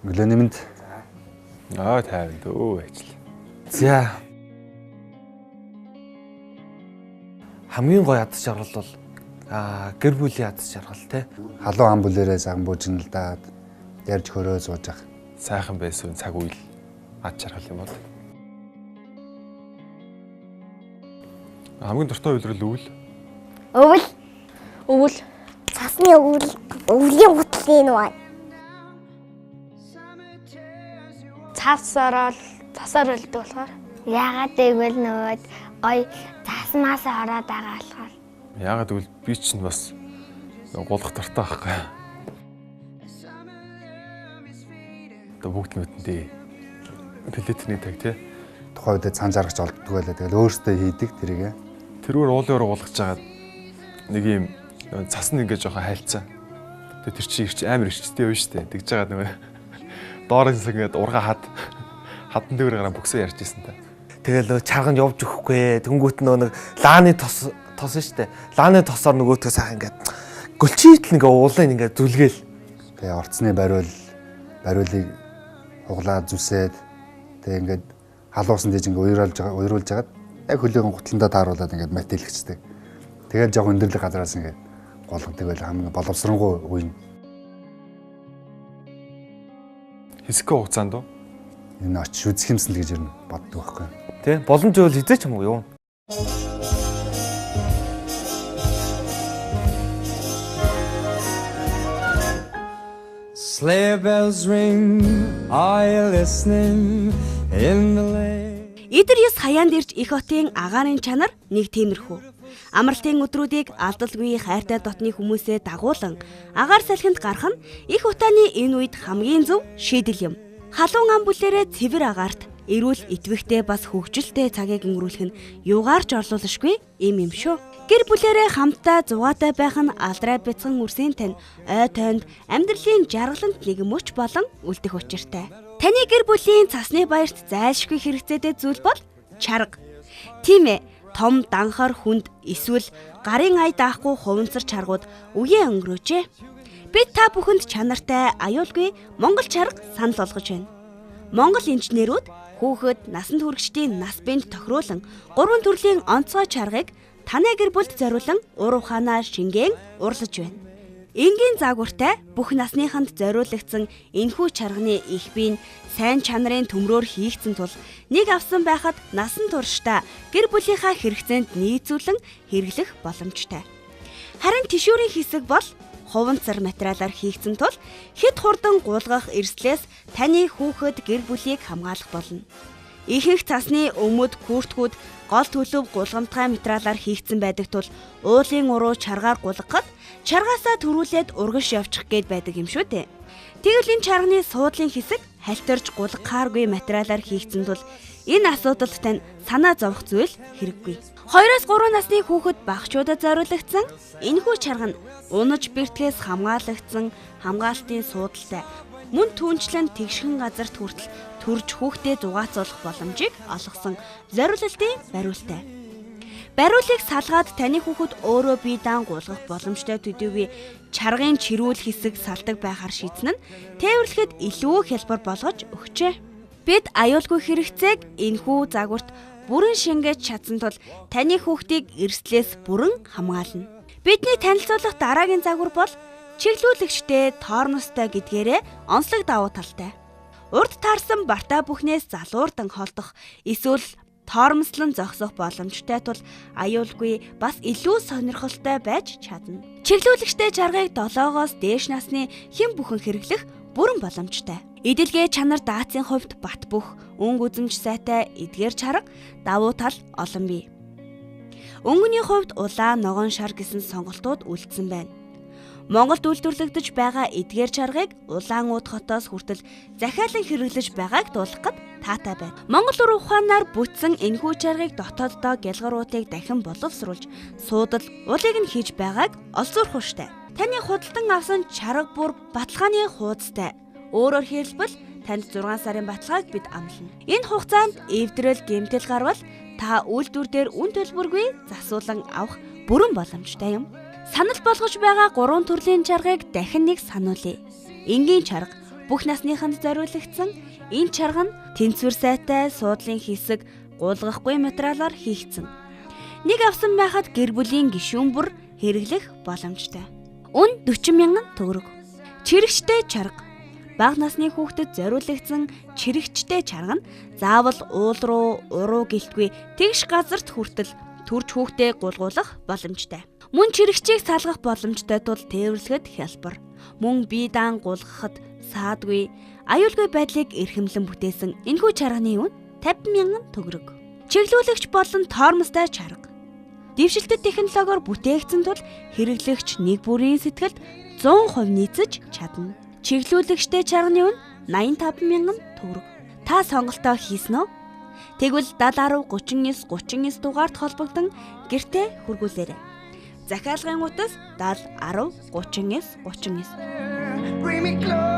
Өглөөний мэнд. Тайван дөө ажил. За. Хамгийн гоё ад жаргал бол гэр бүлийн ад жаргал тий. Халуун ам бүлээрээ саган буужиналдаад ярьж хөрөө сууж ах. Сайхан байсан цаг үйл ад жаргал юм бол. Хамгийн дуртай үйлрэл өвөл. Өвөл. Цасны өвлийн гутлын нуй. Цасаар өлдөг болохоор. Яагаад гэвэл нөгөө гой цаснаас ороод байгаа болохоор. Яагаад гэвэл би чинь бас гулгах дуртай байхгүй. Бүгд нүдэндээ плетний таг тий. Тухайн үед цан жаргач олддог байлаа. Тэгэл өөртөө хийдэг тэрийг. Тэрүүр уулын ороо гулгаж жагаад нэг юм цас нь ингээд жоохон хайлцсан. Тэгээ тэр чинь амар ирчтэй юм шүү дээ. Тэгж жагаад нөгөө доороос ингээд ургаа хадан дээр гараа бөксөө ярьж ирсэн та. Тэгэл чарганд явж өгөхгүй. Тэнгүүт нэг лааны тос штэ. Лааны тосоор нөгөөтгөө сайхан ингээд гөлчийтл ингээ уулын ингээ зүлгээл. Тэгээ орцны бариулыг хуглаад зүсээд тэгээ ингээд халуусан дэж ингээ уйруулж жагаад яг хөлөөгөн гутландаа тааруулаад ингээд матилгчдэг. Тэгээд жоохон өндөрлөг газараас ингээд голгодог байл хамгийн боловсронгуй үе. Хэсэг хугацаанд уу? Энэ очиж үзэх юмсан л гэж юу боддог байхгүй. Тий. Боломж бол хизээч юм уу юу? Sleigh bells ring, are you listening in the lane? Эдэр ёс хаяанд ирж их хотын агаарын чанар нэг тиймэрхүү. Амралтын өдрүүдийг алдалгүй хайртай дотны хүмүүсээ дагуулan агаар салхинд гарах нь их утааны энэ үед хамгийн зөв шийдэл юм. Халуун ам бүлээрээ цэвэр агаарт эрүүл итвэхтэй бас хөгжилтэй цагийг өнгөрүүлэх нь юугаарч орлуулшгүй юм шүү. Гэр бүлэрээ хамтдаа зугаатай байх нь алдрай бяцхан үрсийн тань ой тойнд амьдралын жаргаланд нэг мөч болон үлдэх учиртай. Таны гэр бүлийн цасны баярт зайлшгүй хэрэгцээтэй зүйл бол чарга. Тийм ээ, том данхаар хүнд эсвэл гарын ая даахгүй хуванцар чаргууд үеэ өнгөрөөжээ. Бид та бүхэнд чанартай аюулгүй Монгол чарга санал болгож байна. Монгол инженерүүд хүүхэд насанд хүрэгчдийн нас биед тохируулан 3 төрлийн онцгой чаргыг таны гэр бүлд зориулан ур ухаанаар шингээн урлаж байна. Энгийн загвартай бүх насныханд зориулагдсан энэхүү чарганы их биеийн сайн чанарын төмрөөр хийгдсэн тул нэг авсан байхад насан туршдаа гэр бүлийнхаа хэрэгцээнд нийцүүлэн хэрэглэх боломжтой. Харин тишүүрийн хэсэг бол хуванцар материалаар хийгдсэн тул хэд хурдан гулгах эрслээс таны хүүхэд гэр бүлийг хамгаалах болно. Ихэнх цасны өмөд, күртгүүд гол төлөв гулгамтгай материалаар хийгдсэн байдаг тул уулын уруу чаргаар гулгахад чаргаасаа төрүүлээд ургаш явчих гээд байдаг юм шүү дээ. Тэгвэл энэ чарганы суудлын хэсэг халтарж гулгахааргүй материалаар хийгдсэн тул энэ асуудалд тань санаа зовох зүйл хэрэггүй. 2-3 насны хүүхэд багчуудад зориулагдсан энэхүү чарга нь унаж бэртгээс хамгаалагдсан хамгаалтын суудалтай мөн түнчлэн тэгшхэн газарт хүртэл төрж хүүхдэд зугаацуулах боломжийг олгосон зориулалтын бариултай. Бариулыг салгаад таны хүүхэд өөрөө бие даан гулгах боломжтой төдийгүй чаргын чирүүл хэсэг салдаг байхаар шийдсэн нь тээвэрлэхэд илүү хялбар болгож өгчээ. Бид аюулгүй хэрэгцээг энэхүү загварт бүрэн шингээж чадсан тул таны хүүхдийг эрсдлээс бүрэн хамгаална. Бидний танилцуулах дараагийн загвар бол чиглүүлэгчтэй тоорностой гэдгээрээ онцлог давуу талтай. Урд таарсан бартаа бүхнээс залуурдан холдох эсвэл тоормслон зогсох боломжтой тул аюулгүй бас илүү сонирхолтой байж чадна. Чиглүүлэгчтэй чаргыг 7-оос дээш насны хэн бүхэн хэрэглэх бүрэн боломжтой. Эдэлгээ чанар даацын хувьд бат бөх, өнгө үзэмж сайтай эдгээр чарга давуу тал олон бий. Өнгөний хувьд улаан ногоон шар гэсэн сонголтууд үлдсэн байна. Монголд үйлдвэрлэгдэж байгаа эдгээр чаргыг Улаанууд хотоос хүртэл захиалан хэрэглэж байгааг дуулгахад таатай байна. Монгол ур ухаанаар бүтсэн энэхүү чаргыг дотооддоо гялгаруудыг дахин боловсруулж суудал уулыг нь хийж байгааг олзуурах штэ. Таны худалдан авсан чарга бүр баталгааны хуудастай. Өөрөөр хэлбэл танд 6 сарын баталгааг бид амлана. Энэ хугацаанд эвдрэл гэмтэл гарвал та үйлдвэр дээр үн төлбөргүй засуулан авах бүрэн боломжтой юм. Санал болгож байгаа 3 төрлийн чаргыг дахин нэг сануулъя. Энгийн чарга, Бүх насныханд зориулагдсан энэ чарга нь тэнцвэр сайтай суудлын хэсэг гуулгахгүй материалаар хийгдсэн. Нэг авсан байхад гэр бүлийн гишүүн бүр хэрэглэх боломжтой. Үн 40,000 төгрөг. Чирэгчтэй чарга. Бага насны хүүхдэд зориулагдсан чирэгчтэй чарга нь заавал уул руу, уруу гэлтгүй тэгш газарт хүртэл төрж хүүхдээ гулгуулах боломжтой. Мөн чирэгчийг салгах боломжтой тул тээвэрлэхэд хялбар. Мөн бие даан гулгахад саадгүй, аюулгүй байдлыг эрхэмлэн бүтээсэн энэхүү чарганы үн 50,000 төгрөг. Чиглүүлэгч болон тоормостой чарга. Дэвшилтэт технологиор бүтээгдсэн тул хэрэглэгч нэг бүрийн сэтгэлд 100% нийцэж чадна. Чиглүүлэгчтэй чарганы үн 85,000 төгрөг. Та сонголтоо хийсэн үү? Тэгвэл 70 10 39 39 дугаард холбогдсон гэртээ хүргүүлээрэй. Захиалгын утас 70 10 39 39. Bring me close.